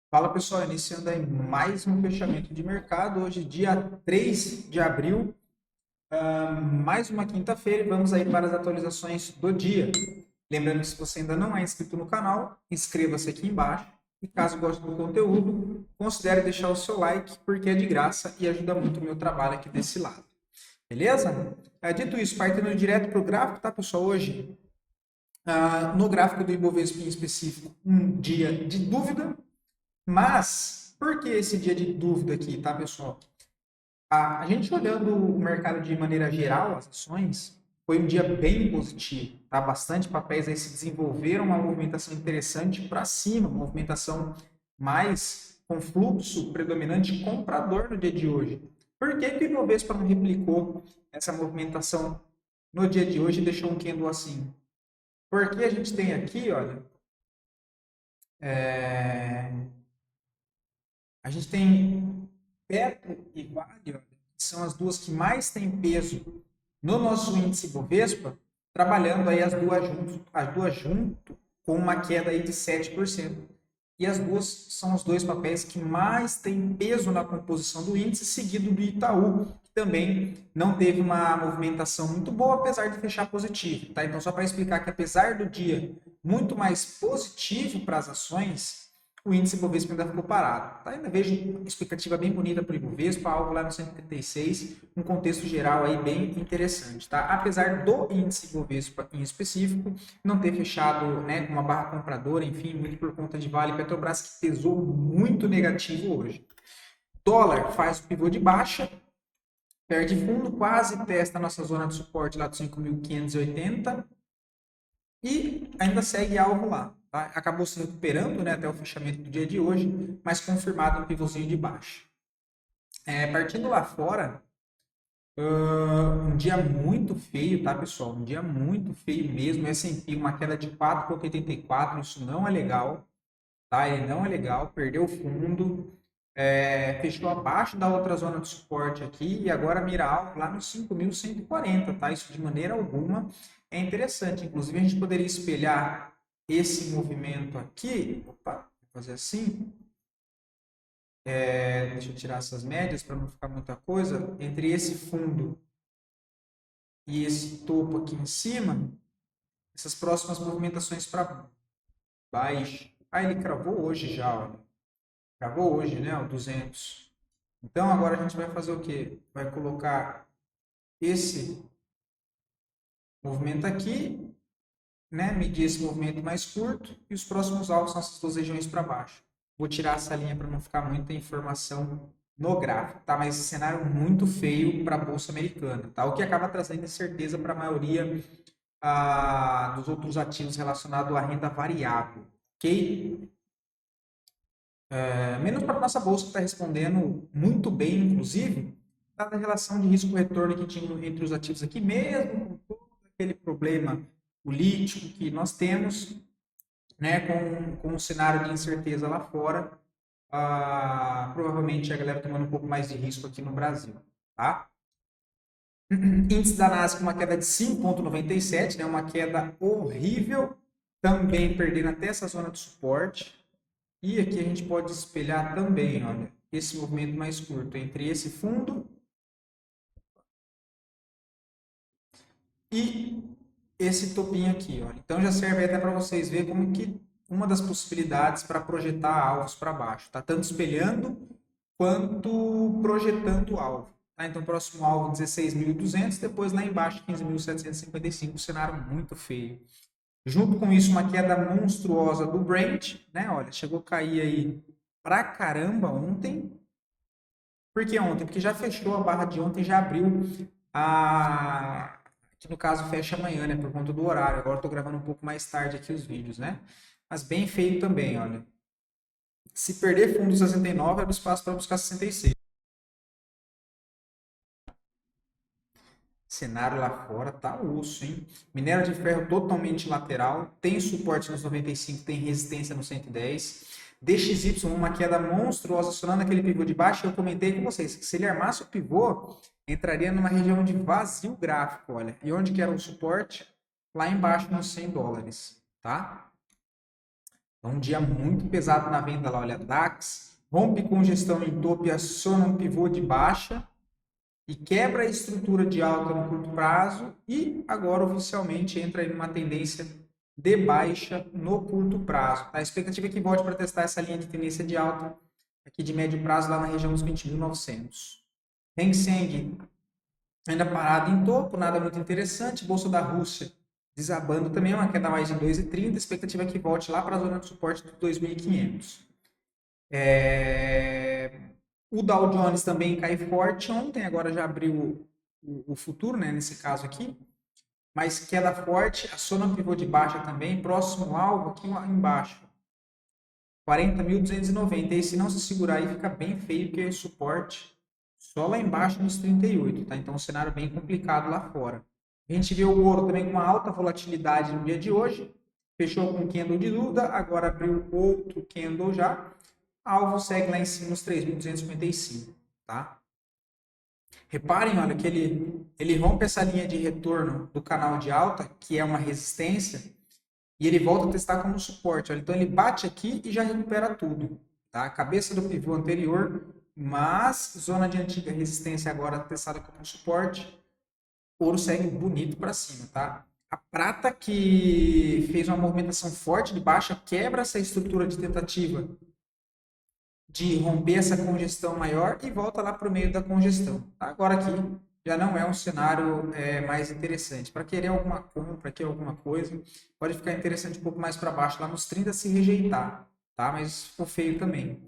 Fala pessoal, iniciando aí mais um fechamento de mercado, hoje dia 3 de abril, mais uma quinta-feira e vamos aí para as atualizações do dia. Lembrando que se você ainda não é inscrito no canal, inscreva-se aqui embaixo e caso goste do conteúdo, considere deixar o seu like porque é de graça e ajuda muito o meu trabalho aqui desse lado. Beleza? Dito isso, partindo direto para o gráfico, tá pessoal? Hoje, no gráfico do Ibovespa em específico, um dia de dúvida, mas, por que esse dia de dúvida aqui, tá, pessoal? A gente olhando o mercado de maneira geral, as ações, foi um dia bem positivo, tá? Bastante papéis aí se desenvolveram, uma movimentação interessante para cima, uma movimentação mais com fluxo predominante comprador no dia de hoje. Por que que o Ibovespa não replicou essa movimentação no dia de hoje e deixou um candle assim? Porque a gente tem aqui, olha, é, a gente tem Petro e Vale, ó, que são as duas que mais têm peso no nosso índice Bovespa, trabalhando aí as duas junto com uma queda aí de 7%. E as duas são os dois papéis que mais têm peso na composição do índice, seguido do Itaú, que também não teve uma movimentação muito boa, apesar de fechar positivo. Tá? Então, só para explicar que apesar do dia muito mais positivo para as ações, o índice Bovespa ainda ficou parado. Tá? Ainda vejo expectativa bem bonita para o Ibovespa, algo lá no 136, um contexto geral aí bem interessante. Tá? Apesar do índice Bovespa em específico não ter fechado, né, com uma barra compradora, enfim, muito por conta de Vale e Petrobras, que pesou muito negativo hoje. Dólar faz o pivô de baixa, perde fundo, quase testa a nossa zona de suporte lá dos 5.580 e ainda segue alvo lá. Tá? Acabou se recuperando, né, até o fechamento do dia de hoje, mas confirmado um pivôzinho de baixa. Partindo lá fora, um dia muito feio, tá, pessoal? Um dia muito feio mesmo. S&P, uma queda de 4,84, isso não é legal, tá? Ele não é legal, perdeu o fundo, fechou abaixo da outra zona de suporte aqui e agora mira alvo lá nos 5.140, tá? Isso de maneira alguma é interessante. Inclusive, a gente poderia espelhar esse movimento aqui, opa, vou fazer assim, deixa eu tirar essas médias para não ficar muita coisa, entre esse fundo e esse topo aqui em cima, essas próximas movimentações para baixo. Ah, ele cravou hoje já, olha. Cravou hoje, né, o 200. Então, agora a gente vai fazer o quê? Vai colocar esse movimento aqui, né, medir esse movimento mais curto e os próximos alvos são essas duas regiões para baixo. Vou tirar essa linha para não ficar muita informação no gráfico, tá? Mas esse cenário muito feio para a bolsa americana, tá? O que acaba trazendo incerteza para a maioria dos outros ativos relacionados à renda variável, ok? Menos para a nossa bolsa que está respondendo muito bem, inclusive, dada a relação de risco-retorno que tinha entre os ativos aqui, mesmo com todo aquele problema político que nós temos, né, com um cenário de incerteza lá fora, provavelmente a galera tomando um pouco mais de risco aqui no Brasil, tá? Índice da Nasdaq com uma queda de 5,97, né, uma queda horrível, também perdendo até essa zona de suporte. E aqui a gente pode espelhar também, olha, esse movimento mais curto entre esse fundo e esse topinho aqui, olha. Então já serve até para vocês verem como que uma das possibilidades para projetar alvos para baixo, tá? Tanto espelhando quanto projetando alvo. Tá? Então, próximo alvo 16.200, depois lá embaixo 15.755, cenário muito feio. Junto com isso, uma queda monstruosa do Brent, né? Olha, chegou a cair aí pra caramba ontem. Por que ontem? Porque já fechou a barra de ontem, já abriu a. Que no caso fecha amanhã, né? Por conta do horário. Agora eu tô gravando um pouco mais tarde aqui os vídeos, né? Mas bem feio também, olha. Se perder fundo 69, abre espaço para buscar 66. Cenário lá fora tá osso, hein? Minério de ferro totalmente lateral, tem suporte nos 95, tem resistência no 110. DXY, uma queda monstruosa, acionando aquele pivô de baixo. Eu comentei com vocês que se ele armasse o pivô, entraria numa região de vazio gráfico, olha. E onde que era o suporte? Lá embaixo nos 100 dólares, tá? Então, um dia muito pesado na venda lá, olha, DAX, rompe congestão em topo e aciona um pivô de baixa e quebra a estrutura de alta no curto prazo e agora oficialmente entra em uma tendência de baixa no curto prazo. A expectativa é que volte para testar essa linha de tendência de alta aqui de médio prazo lá na região dos 20.900. Hang Seng ainda parado em topo, nada muito interessante. Bolsa da Rússia desabando também, uma queda mais de 2,30. A expectativa é que volte lá para a zona de suporte de 2.500. O Dow Jones também cai forte ontem, agora já abriu o futuro, né, nesse caso aqui. Mas queda forte, aciona um pivô de baixa também, próximo alvo aqui embaixo. 40.290. E se não se segurar aí, fica bem feio, porque é suporte só lá embaixo nos 38, tá? Então, um cenário bem complicado lá fora. A gente vê o ouro também com uma alta volatilidade no dia de hoje. Fechou com um candle de dúvida, agora abriu outro candle já. Alvo segue lá em cima nos 3.255, tá? Reparem, olha, que ele rompe essa linha de retorno do canal de alta, que é uma resistência, e ele volta a testar como suporte. Olha. Então, ele bate aqui e já recupera tudo. Tá? Cabeça do pivô anterior, mas zona de antiga resistência agora testada como suporte. Ouro segue bonito para cima. Tá? A prata, que fez uma movimentação forte de baixa, quebra essa estrutura de tentativa de romper essa congestão maior e volta lá para o meio da congestão. Tá? Agora aqui já não é um cenário mais interessante. Para querer alguma compra, querer alguma coisa, pode ficar interessante um pouco mais para baixo, lá nos 30 se rejeitar, tá? Mas ficou feio também.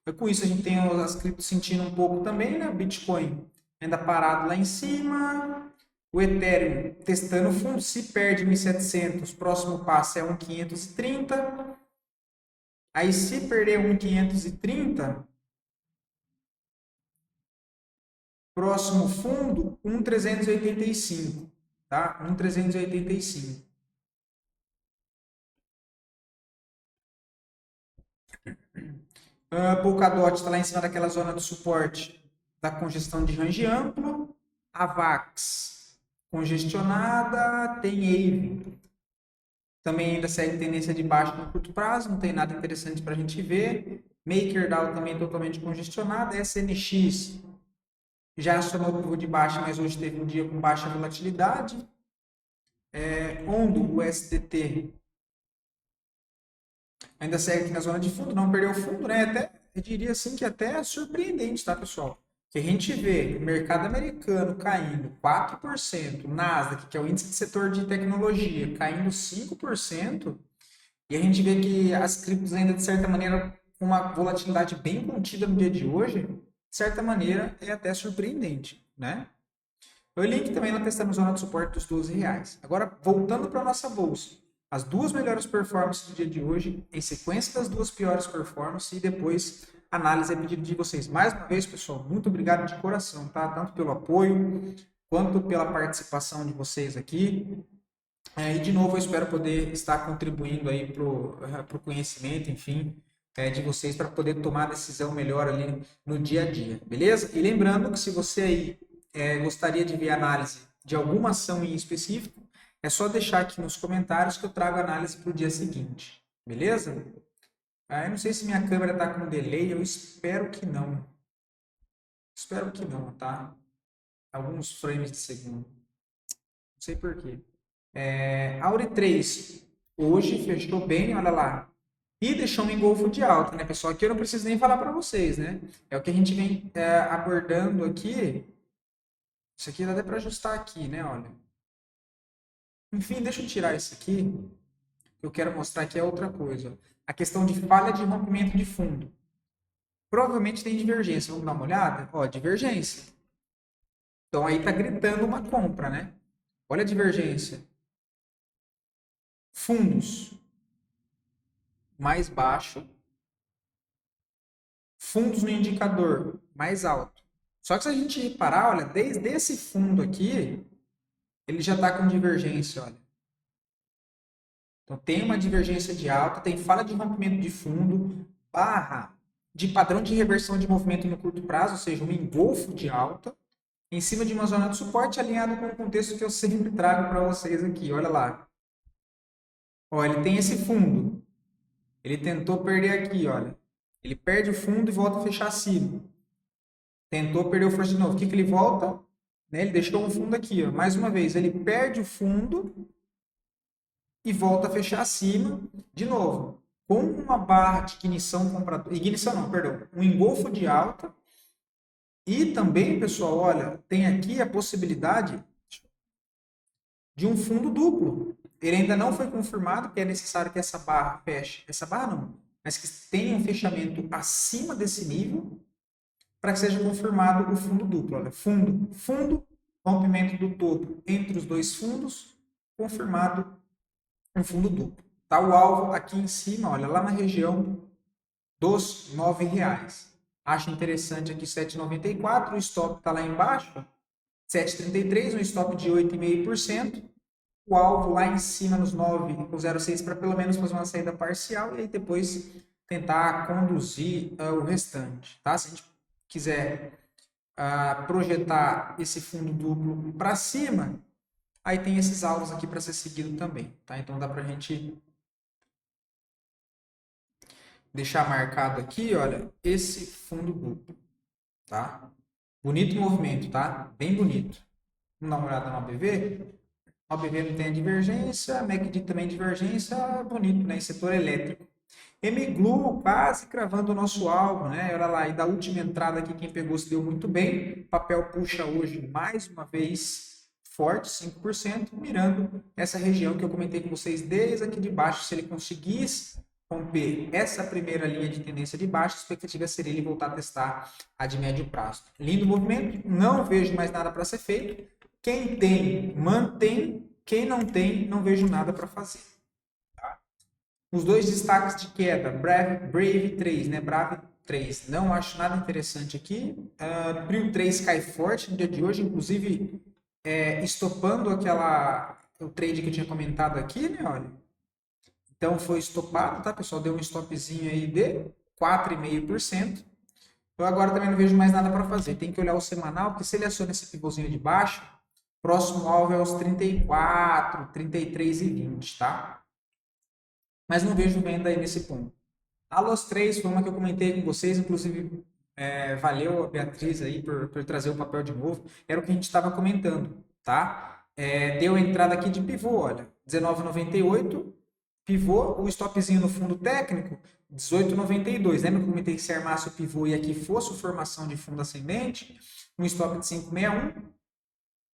E com isso a gente tem as criptos sentindo um pouco também, né? Bitcoin ainda parado lá em cima, o Ethereum testando fundo, se perde 1.700, próximo passo é 1.530. Aí, se perder 1.530, próximo fundo, 1.385, tá? 1.385. Polkadot está lá em cima daquela zona de suporte da congestão de range amplo. A VAX congestionada, tem AVE. Também ainda segue tendência de baixa no curto prazo, não tem nada interessante para a gente ver. MakerDAO também totalmente congestionada. SNX já acionou o pivô de baixa, mas hoje teve um dia com baixa volatilidade. Ondo, o SDT, ainda segue aqui na zona de fundo, não perdeu fundo, né? Até, eu diria assim que até é surpreendente, tá, pessoal? Que a gente vê o mercado americano caindo 4%, Nasdaq, que é o índice de setor de tecnologia, caindo 5%, e a gente vê que as criptos ainda, de certa maneira, com uma volatilidade bem contida no dia de hoje, de certa maneira, é até surpreendente, né? O link também lá testando a zona de suporte dos R$ 12. Agora, voltando para a nossa bolsa. As duas melhores performances do dia de hoje, em sequência das duas piores performances e depois análise a pedido de vocês. Mais uma vez, pessoal, muito obrigado de coração, tá? Tanto pelo apoio, quanto pela participação de vocês aqui. E de novo, eu espero poder estar contribuindo aí para o conhecimento, enfim, de vocês para poder tomar a decisão melhor ali no dia a dia, beleza? E lembrando que se você aí gostaria de ver análise de alguma ação em específico, é só deixar aqui nos comentários que eu trago análise para o dia seguinte, beleza? Eu não sei se minha câmera está com delay, eu espero que não. Espero que não, tá? Alguns frames de segundo. Não sei por quê. Auri 3, hoje fechou bem, olha lá. E deixou um engolfo de alta, né, pessoal? Aqui eu não preciso nem falar para vocês, né? É o que a gente vem abordando aqui. Isso aqui dá até para ajustar aqui, né? Olha. Enfim, deixa eu tirar isso aqui. Eu quero mostrar aqui outra coisa. A questão de falha de rompimento de fundo. Provavelmente tem divergência. Vamos dar uma olhada? Ó, divergência. Então aí tá gritando uma compra, né? Olha a divergência. Fundos mais baixo. Fundos no indicador mais alto. Só que se a gente reparar, olha, desde esse fundo aqui, ele já está com divergência, olha. Então tem uma divergência de alta, tem falha de rompimento de fundo, barra de padrão de reversão de movimento no curto prazo, ou seja, um engolfo de alta, em cima de uma zona de suporte alinhado com o contexto que eu sempre trago para vocês aqui. Olha lá. Olha, ele tem esse fundo. Ele tentou perder aqui, olha. Ele perde o fundo e volta a fechar acima. Tentou perder o força de novo. O que ele volta? Né? Ele deixou um fundo aqui, ó. Mais uma vez, ele perde o fundo e volta a fechar acima de novo. Com uma barra de ignição comprador. Ignição não, perdão. Um engolfo de alta. E também, pessoal, olha, tem aqui a possibilidade de um fundo duplo. Ele ainda não foi confirmado, porque é necessário que essa barra feche. Essa barra não, mas que tenha um fechamento acima desse nível para que seja confirmado o fundo duplo. Olha, fundo, rompimento do topo entre os dois fundos, confirmado um fundo duplo. Tá o alvo aqui em cima, olha, lá na região dos R$ 9. Acho interessante aqui 7,94, o stop está lá embaixo, 7,33, um stop de 8,5%. O alvo lá em cima nos 9,06 para pelo menos fazer uma saída parcial e aí depois tentar conduzir o restante, tá? Se a gente quiser projetar esse fundo duplo para cima, aí tem esses alvos aqui para ser seguido também, tá? Então dá para a gente deixar marcado aqui, olha, esse fundo duplo, tá? Bonito movimento, tá? Bem bonito. Vamos dar uma olhada no ABV? O ABV não tem divergência, MACD também divergência, bonito, né? Em setor elétrico. MGLU quase cravando o nosso alvo, né? Olha lá, e da última entrada aqui, quem pegou se deu muito bem. O papel puxa hoje mais uma vez forte, 5%, mirando essa região que eu comentei com vocês desde aqui de baixo. Se ele conseguisse romper essa primeira linha de tendência de baixo, a expectativa seria ele voltar a testar a de médio prazo. Lindo movimento, não vejo mais nada para ser feito. Quem tem, mantém. Quem não tem, não vejo nada para fazer. Tá? Os dois destaques de queda, Brave 3, né? Brave 3, não acho nada interessante aqui. Prio 3 cai forte no dia de hoje, inclusive estopando o trade que eu tinha comentado aqui, né? Olha. Então foi estopado, tá, pessoal? Deu um stopzinho aí de 4,5%. Eu agora também não vejo mais nada para fazer. Tem que olhar o semanal, porque se ele aciona esse pivôzinho de baixo, próximo alvo é os 34, 33,20, tá? Mas não vejo venda aí nesse ponto. A Los 3 foi uma que eu comentei com vocês, inclusive valeu a Beatriz aí por trazer o papel de novo. Era o que a gente estava comentando, tá? Deu entrada aqui de pivô, olha, 19,98, pivô, o stopzinho no fundo técnico, 18,92. Lembra que eu comentei que se armasse o pivô e aqui fosse formação de fundo ascendente, um stop de 5,61,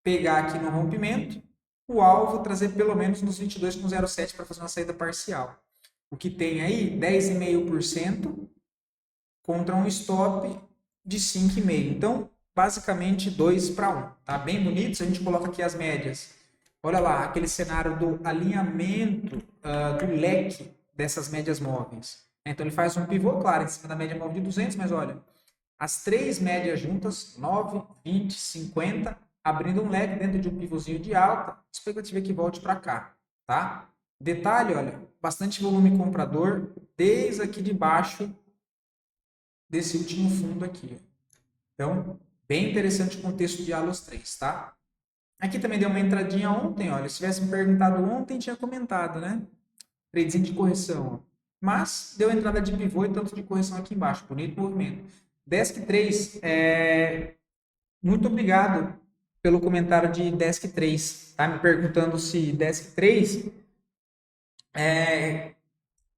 pegar aqui no rompimento, o alvo trazer pelo menos nos 22,07 para fazer uma saída parcial. O que tem aí, 10,5% contra um stop de 5,5%. Então, basicamente 2 para 1. Tá bem bonito? Se a gente coloca aqui as médias, olha lá, aquele cenário do alinhamento do leque dessas médias móveis. Então, ele faz um pivô, claro, em cima da média móvel de 200, mas olha, as três médias juntas, 9, 20, 50, abrindo um leque dentro de um pivôzinho de alta, expectativa que volte para cá, tá? Detalhe, olha, bastante volume comprador desde aqui de baixo desse último fundo aqui. Então, bem interessante o contexto de Alos 3, tá? Aqui também deu uma entradinha ontem, olha, se tivesse me perguntado ontem, tinha comentado, né? Tradezinho de correção, ó. Mas deu entrada de pivô e tanto de correção aqui embaixo, bonito movimento. Desk 3, muito obrigado pelo comentário de Desk 3, tá? Me perguntando se Desk 3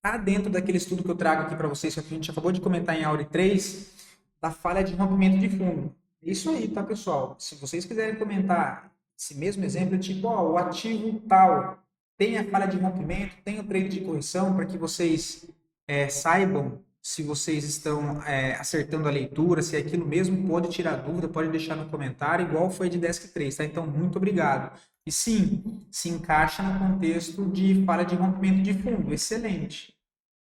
tá dentro daquele estudo que eu trago aqui para vocês, que a gente acabou de comentar em Auri 3, da falha de rompimento de fundo. Isso aí, tá, pessoal? Se vocês quiserem comentar esse mesmo exemplo, tipo, ó, o ativo tal tem a falha de rompimento, tem o trade de correção, para que vocês saibam se vocês estão acertando a leitura, se é aquilo mesmo, pode tirar dúvida, pode deixar no comentário, igual foi de Desk 3, tá? Então, muito obrigado. E sim, se encaixa no contexto de falha de rompimento de fundo. Excelente.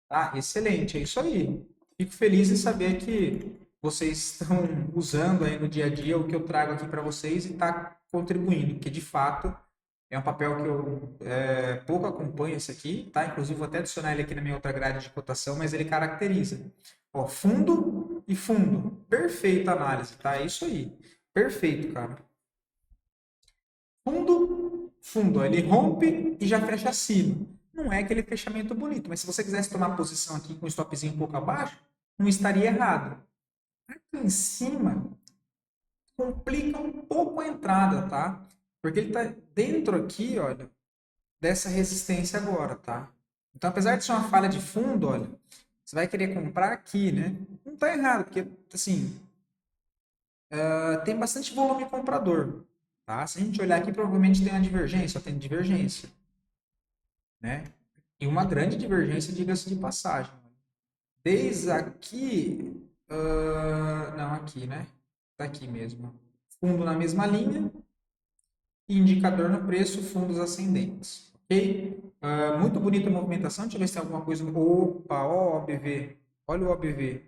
Tá? Excelente, é isso aí. Fico feliz em saber que vocês estão usando aí no dia a dia o que eu trago aqui para vocês e está contribuindo, porque de fato é um papel que eu pouco acompanho esse aqui, tá? Inclusive vou até adicionar ele aqui na minha outra grade de cotação, mas ele caracteriza. Ó, fundo e fundo. Perfeita análise, tá? É isso aí. Perfeito, cara. Fundo, fundo. Ele rompe e já fecha acima. não é aquele fechamento bonito. Mas se você quisesse tomar posição aqui com o stopzinho um pouco abaixo, não estaria errado. Aqui em cima, complica um pouco a entrada, tá? Porque ele está dentro aqui, olha, dessa resistência agora, tá? Então, apesar de ser uma falha de fundo, olha, você vai querer comprar aqui, né? Não está errado, porque, assim, tem bastante volume comprador, tá? Se a gente olhar aqui, provavelmente tem uma divergência, tem divergência, né? E uma grande divergência, diga-se de passagem. Desde aqui, não, aqui, né? Tá aqui mesmo. Fundo na mesma linha, e indicador no preço, fundos ascendentes. Ok? Muito bonita a movimentação. Deixa eu ver se tem alguma coisa. Opa, ó, o OBV. Olha o OBV.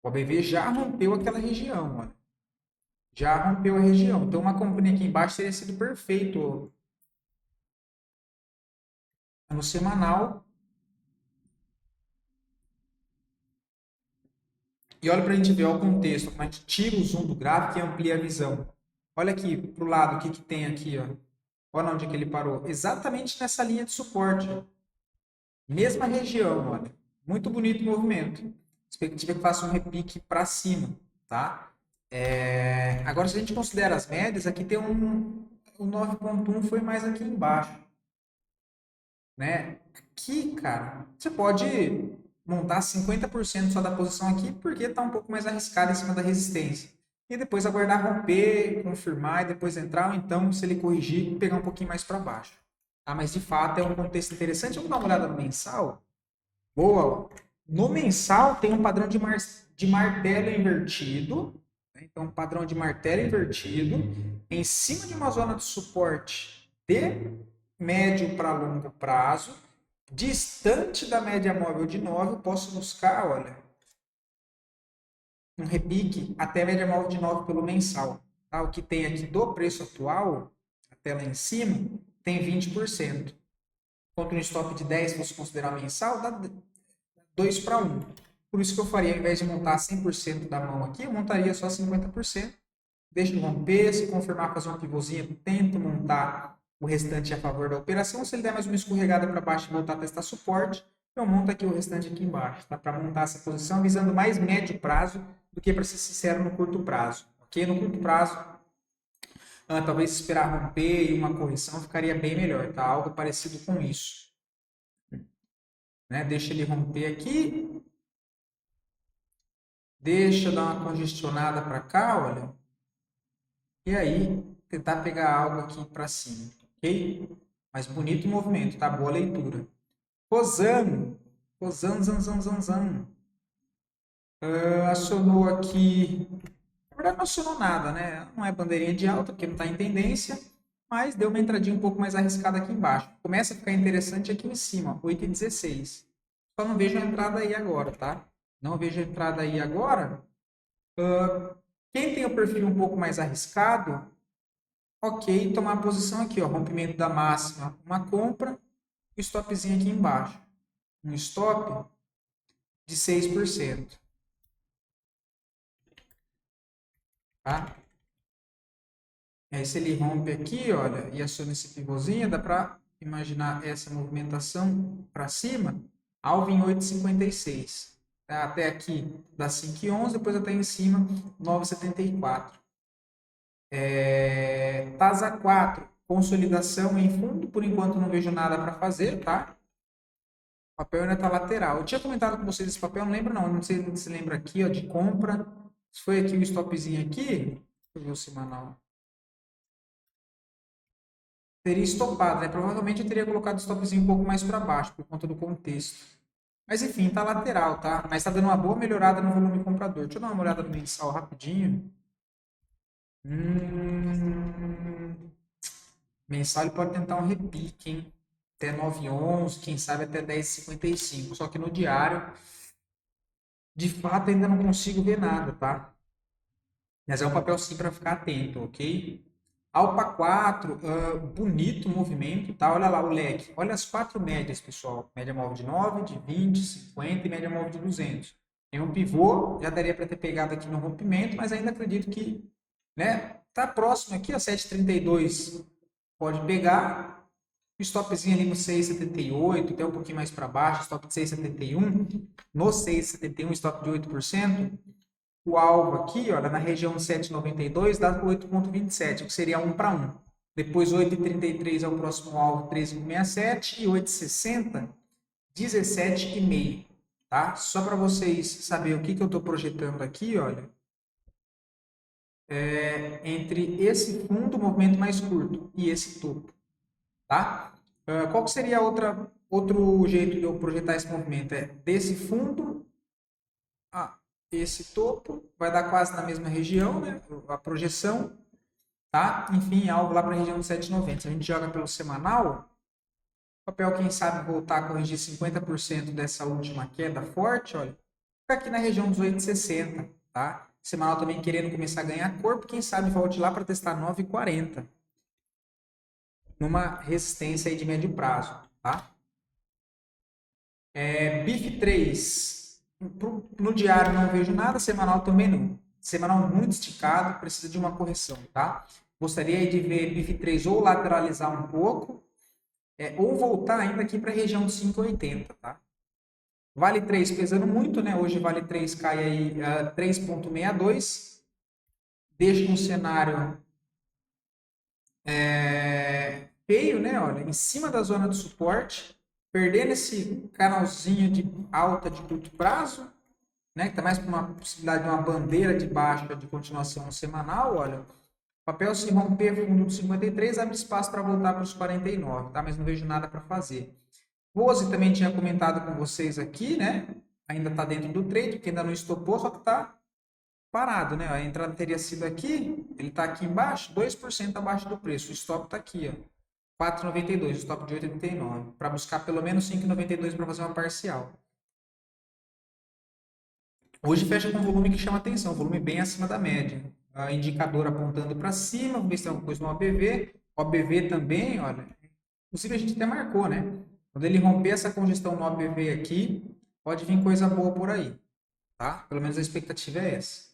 O OBV já rompeu aquela região. Olha. Já rompeu a região. Então, uma companhia aqui embaixo teria sido perfeito no semanal. E olha para a gente ver o contexto. Como a gente tira o zoom do gráfico e amplia a visão. Olha aqui para o lado o que tem aqui. Ó. Olha onde é que ele parou. Exatamente nessa linha de suporte. Mesma região, olha. Muito bonito o movimento. Expectativa é que faça um repique para cima, tá? Agora, se a gente considera as médias, aqui tem o 9.1 foi mais aqui embaixo, né? Aqui, cara, você pode montar 50% só da posição aqui, porque está um pouco mais arriscado em cima da resistência. E depois aguardar romper, confirmar e depois entrar, ou então, se ele corrigir, pegar um pouquinho mais para baixo. Tá? Mas, de fato, é um contexto interessante. Vamos dar uma olhada no mensal? Boa. No mensal tem um padrão de martelo invertido. Né? Então, um padrão de martelo invertido em cima de uma zona de suporte de médio para longo prazo, distante da média móvel de 9, eu posso buscar, olha, um repique até a média móvel de 9 pelo mensal. Tá? O que tem aqui do preço atual, até lá em cima, tem 20%. Enquanto um stop de 10 fosse considerar mensal, dá 2 para 1. Por isso que eu faria, ao invés de montar 100% da mão aqui, eu montaria só 50%. Deixo romper, se confirmar fazer uma pivôzinha, tento montar o restante a favor da operação. Se ele der mais uma escorregada para baixo e voltar a testar suporte, eu monto aqui o restante aqui embaixo, tá? Para montar essa posição visando mais médio prazo do que, para ser sincero, no curto prazo. Ok? No curto prazo, talvez esperar romper e uma correção ficaria bem melhor, tá? Algo parecido com isso. Né? Deixa ele romper aqui. Deixa eu dar uma congestionada para cá, olha. E aí, tentar pegar algo aqui para cima, ok? Mas bonito movimento, tá? Boa leitura. Rosano. Rosano, zan. Acionou aqui. Na verdade, não acionou nada, né? Não é bandeirinha de alta, porque não está em tendência. Mas deu uma entradinha um pouco mais arriscada aqui embaixo. Começa a ficar interessante aqui em cima, 8,16. Só não vejo a entrada aí agora, tá? Não vejo a entrada aí agora. Quem tem o perfil um pouco mais arriscado, ok, tomar a posição aqui, ó, rompimento da máxima, uma compra, stopzinho aqui embaixo. Um stop de 6%. Tá? Aí se ele rompe aqui, olha, e aciona esse pivôzinho, dá para imaginar essa movimentação para cima, alvo em 8,56. Tá? Até aqui dá 5,11, depois até em cima 9,74. TASA 4, consolidação em fundo, por enquanto não vejo nada para fazer, tá? O papel ainda está lateral. Eu tinha comentado com vocês esse papel, não sei se você lembra aqui, ó, de compra. Se foi aqui o stopzinho aqui, deixa eu ver o semanal. Teria estopado, né? Provavelmente eu teria colocado o stopzinho um pouco mais para baixo, por conta do contexto. Mas enfim, tá lateral, tá? Mas tá dando uma boa melhorada no volume comprador. Deixa eu dar uma olhada no mensal rapidinho. Mensal ele pode tentar um repique, hein? Até 9,11, quem sabe até 10,55. Só que no diário, de fato, ainda não consigo ver nada, tá? Mas é um papel sim para ficar atento, ok? Alpa 4, bonito movimento, tá? Olha lá o leque. Olha as 4 médias, pessoal. Média móvel de 9, de 20, 50 e média móvel de 200. Tem um pivô, já daria para ter pegado aqui no rompimento, mas ainda acredito que, né? Tá próximo aqui, a 7,32 pode pegar. O stopzinho ali no 6,78, até um pouquinho mais para baixo, stop de 6,71. No 6,71, stop de 8%. O alvo aqui, olha, na região 7,92 dá 8,27, que seria 1 para 1. Depois 8,33 é o próximo alvo, 13,67 e 8,60, 17,5, tá? Só para vocês saberem o que eu estou projetando aqui, olha, entre esse fundo, movimento mais curto, e esse topo, tá? Qual que seria outro jeito de eu projetar esse movimento? É desse fundo a esse topo, vai dar quase na mesma região, né? A projeção, tá? Enfim, algo lá para a região de 7,90. Se a gente joga pelo semanal, o papel, quem sabe, voltar a corrigir 50% dessa última queda forte, olha, fica aqui na região dos 8,60, tá? Semanal também querendo começar a ganhar corpo, quem sabe volte lá para testar 9,40. Numa resistência aí de médio prazo, tá? BIF 3, no diário não vejo nada, semanal também não. Semanal muito esticado, precisa de uma correção, tá? Gostaria de ver BIF 3 ou lateralizar um pouco, ou voltar ainda aqui para a região de 5,80, tá? Vale 3 pesando muito, né? Hoje Vale 3 cai aí 3,62, deixa um cenário feio, né? Olha, em cima da zona de suporte, perdendo esse canalzinho de alta de curto prazo, né? Que está mais para uma possibilidade de uma bandeira de baixa de continuação semanal, olha. O papel se romper fundo do 53, abre espaço para voltar para os 49, tá? Mas não vejo nada para fazer. Rose também tinha comentado com vocês aqui, né? Ainda está dentro do trade, que ainda não estopou, só que está parado, né? A entrada teria sido aqui, ele está aqui embaixo, 2% abaixo do preço. O stop está aqui, ó. 4,92, o stop de 8,89, para buscar pelo menos 5,92 para fazer uma parcial. Hoje fecha com um volume que chama atenção, volume bem acima da média. A indicador apontando para cima, vamos ver se tem alguma coisa no OBV. O OBV também, olha, inclusive a gente até marcou, né? Quando ele romper essa congestão no OBV aqui, pode vir coisa boa por aí, tá? Pelo menos a expectativa é essa.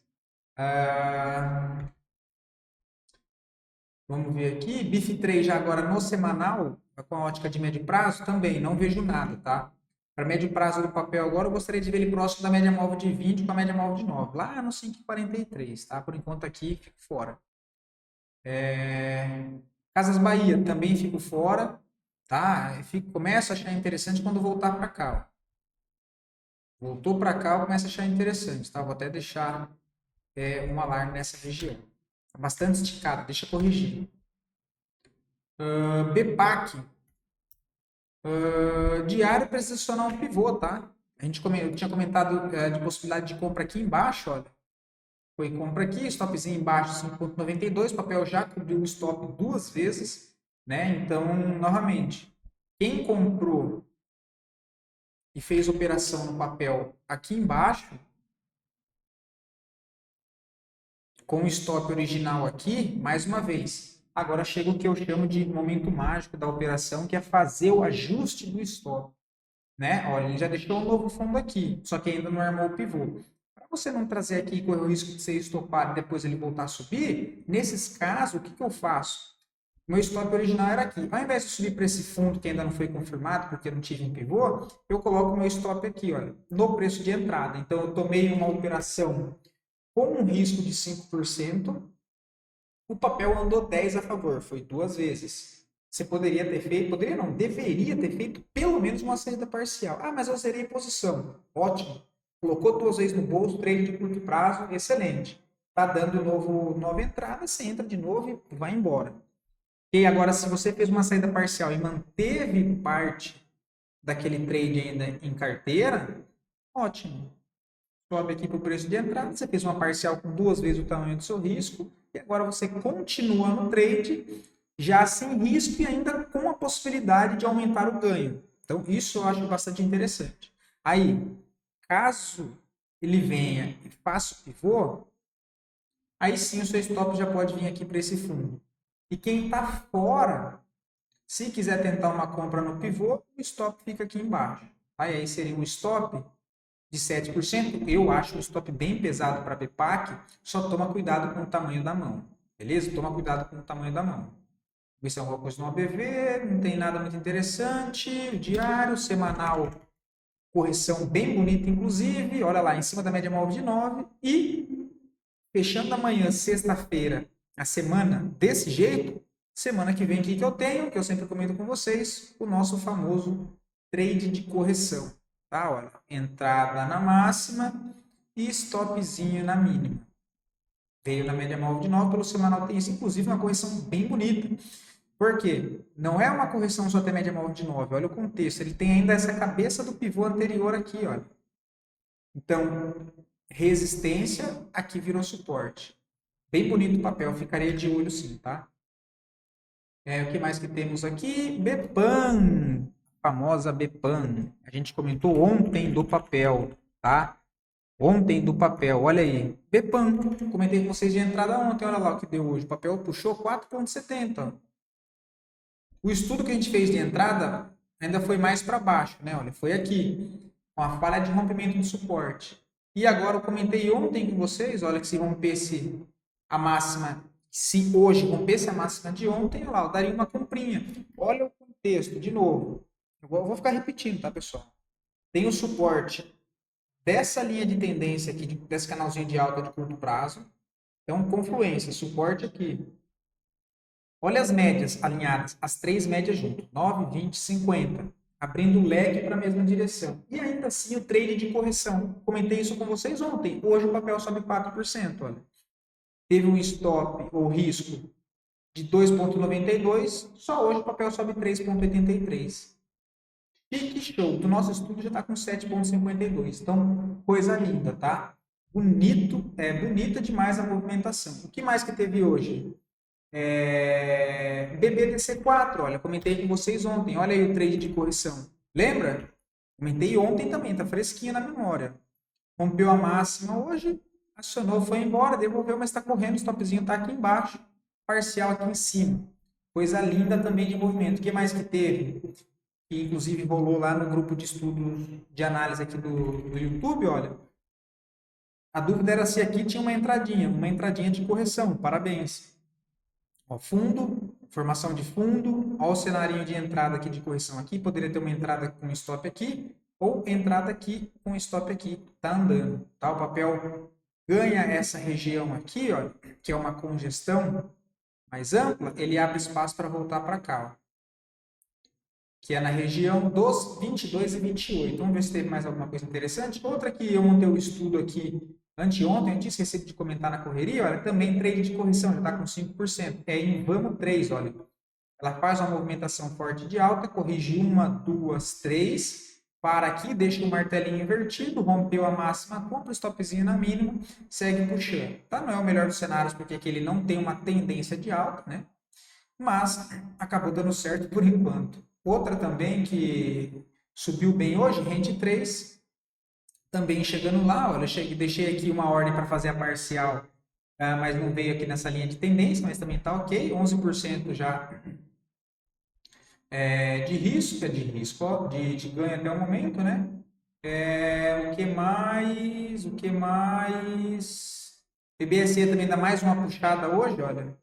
Vamos ver aqui, BIF 3 já agora no semanal, com a ótica de médio prazo, também não vejo nada, tá? Para médio prazo do papel agora, eu gostaria de ver ele próximo da média móvel de 20 com a média móvel de 9, lá no 5,43, tá? Por enquanto aqui, fico fora. Casas Bahia, também fico fora, tá? Começo a achar interessante quando voltar para cá, ó. Voltou para cá, eu começo a achar interessante, tá? Vou até deixar um alarme nessa região. Tá bastante esticado, deixa eu corrigir. BPAC. Diário precisa acionar um pivô, tá? Eu tinha comentado de possibilidade de compra aqui embaixo, olha. Foi compra aqui, stopzinho embaixo 5,92, papel já cobriu o stop 2 vezes, né? Então, novamente, quem comprou e fez operação no papel aqui embaixo, com o stop original aqui, mais uma vez, agora chega o que eu chamo de momento mágico da operação, que é fazer o ajuste do stop, né? Olha, ele já deixou um novo fundo aqui, só que ainda não armou o pivô. Para você não trazer aqui e correr o risco de ser estopado e depois ele voltar a subir, nesses casos, o que eu faço? Meu stop original era aqui. Ao invés de subir para esse fundo que ainda não foi confirmado, porque eu não tive um pivô, eu coloco o meu stop aqui, olha, no preço de entrada. Então, eu tomei uma operação com um risco de 5%, o papel andou 10 a favor, foi 2 vezes. Você poderia ter feito, poderia não, deveria ter feito pelo menos uma saída parcial. Ah, mas eu zerei posição. Ótimo. Colocou 2 vezes no bolso, trade de curto prazo, excelente. Tá dando nova entrada, você entra de novo e vai embora. E agora, se você fez uma saída parcial e manteve parte daquele trade ainda em carteira, ótimo. Sobe aqui para o preço de entrada, você fez uma parcial com 2 vezes o tamanho do seu risco, e agora você continua no trade, já sem risco e ainda com a possibilidade de aumentar o ganho. Então, isso eu acho bastante interessante. Aí, caso ele venha e faça o pivô, aí sim o seu stop já pode vir aqui para esse fundo. E quem está fora, se quiser tentar uma compra no pivô, o stop fica aqui embaixo. Aí seria um stop de 7%, eu acho o stop bem pesado para BPAC, só toma cuidado com o tamanho da mão, beleza? Toma cuidado com o tamanho da mão. ver se é alguma coisa no ABV, não tem nada muito interessante. Diário, semanal, correção bem bonita, inclusive. Olha lá, em cima da média móvel de 9. E fechando amanhã, sexta-feira, a semana desse jeito, semana que vem aqui que eu tenho, que eu sempre comento com vocês, o nosso famoso trade de correção. Tá? Olha, entrada na máxima e stopzinho na mínima. Veio na média móvel de 9, pelo semanal tem isso, inclusive uma correção bem bonita. Por quê? Não é uma correção só até média móvel de 9, olha o contexto, ele tem ainda essa cabeça do pivô anterior aqui, olha. Então, resistência, aqui virou suporte. Bem bonito o papel, ficaria de olho sim, tá? O que mais que temos aqui? Bepan, famosa Bepan. A gente comentou ontem do papel, tá? Ontem do papel, olha aí. Bepan, comentei com vocês de entrada ontem, olha lá o que deu hoje. O papel puxou 4,70. O estudo que a gente fez de entrada ainda foi mais para baixo, né? Olha, foi aqui, com a falha de rompimento de suporte. E agora eu comentei ontem com vocês, olha, que se rompesse a máxima, se hoje rompesse a máxima de ontem, olha lá, eu daria uma comprinha. Olha o contexto, de novo. Eu vou ficar repetindo, tá, pessoal? Tem o suporte dessa linha de tendência aqui, desse canalzinho de alta de curto prazo. Então, confluência, suporte aqui. Olha as médias alinhadas, as três médias juntas, 9, 20, 50, abrindo o leque para a mesma direção. E ainda assim o trade de correção. Comentei isso com vocês ontem. Hoje o papel sobe 4%. Olha. Teve um stop ou risco de 2,92, só hoje o papel sobe 3,83. Pique show. Do nosso estudo já está com 7,52. Então, coisa linda, tá? Bonito, bonita demais a movimentação. O que mais que teve hoje? BBDC4, olha, comentei com vocês ontem, olha aí o trade de correção. Lembra? Comentei ontem também, tá fresquinho na memória. Rompeu a máxima hoje, acionou, foi embora, devolveu, mas está correndo, o stopzinho está aqui embaixo, parcial aqui em cima. Coisa linda também de movimento. O que mais que teve? Que inclusive rolou lá no grupo de estudos de análise aqui do YouTube, olha. A dúvida era se aqui tinha uma entradinha de correção, parabéns. Ó, fundo, formação de fundo, ó o cenário de entrada aqui de correção aqui, poderia ter uma entrada com stop aqui, ou entrada aqui com stop aqui, tá andando, tá? O papel ganha essa região aqui, ó, que é uma congestão mais ampla, ele abre espaço para voltar para cá, ó, que é na região dos 22 e 28. Vamos ver se teve mais alguma coisa interessante. Outra que eu montei o estudo aqui anteontem, antes esqueci de comentar na correria, olha, também trade de correção, já está com 5%. É em Vamos 3, olha. Ela faz uma movimentação forte de alta, corrige 1, 2, 3, para aqui, deixa o martelinho invertido, rompeu a máxima, compra o stopzinho na mínima, segue puxando. Tá? Não é o melhor dos cenários, porque aqui ele não tem uma tendência de alta, né? Mas acabou dando certo por enquanto. Outra também que subiu bem hoje, Rente 3, também chegando lá, olha, deixei aqui uma ordem para fazer a parcial, mas não veio aqui nessa linha de tendência, mas também está ok, 11% já de risco, ó, de ganho até o momento, né? O que mais? O que mais? PBSE também dá mais uma puxada hoje, olha,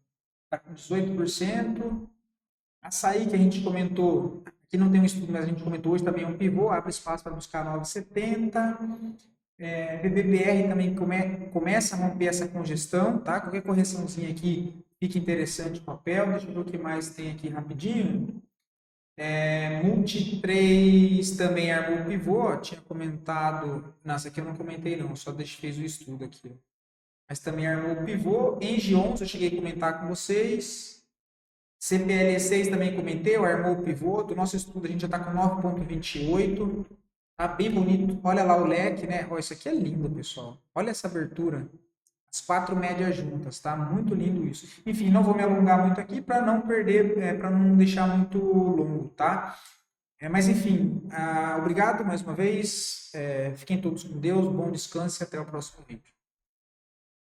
está com 18%. Açaí que a gente comentou, aqui não tem um estudo, mas a gente comentou hoje também é um pivô, abre espaço para buscar 9,70. BBPR também começa a romper essa congestão, tá? Qualquer correçãozinha aqui fica interessante o papel. Deixa eu ver o que mais tem aqui rapidinho. Multi 3 também armou o pivô, tinha comentado, nossa, aqui eu não comentei não, só fez o estudo aqui. Mas também armou o pivô. Engie 11 eu cheguei a comentar com vocês. CPL6 também comentei, armou o pivô. Do nosso estudo a gente já está com 9,28. Tá bem bonito. Olha lá o leque, né? Ó, isso aqui é lindo, pessoal. Olha essa abertura. As quatro médias juntas, tá? Muito lindo isso. Enfim, não vou me alongar muito aqui para não perder, para não deixar muito longo, tá? Mas enfim, obrigado mais uma vez. Fiquem todos com Deus, bom descanso e até o próximo vídeo.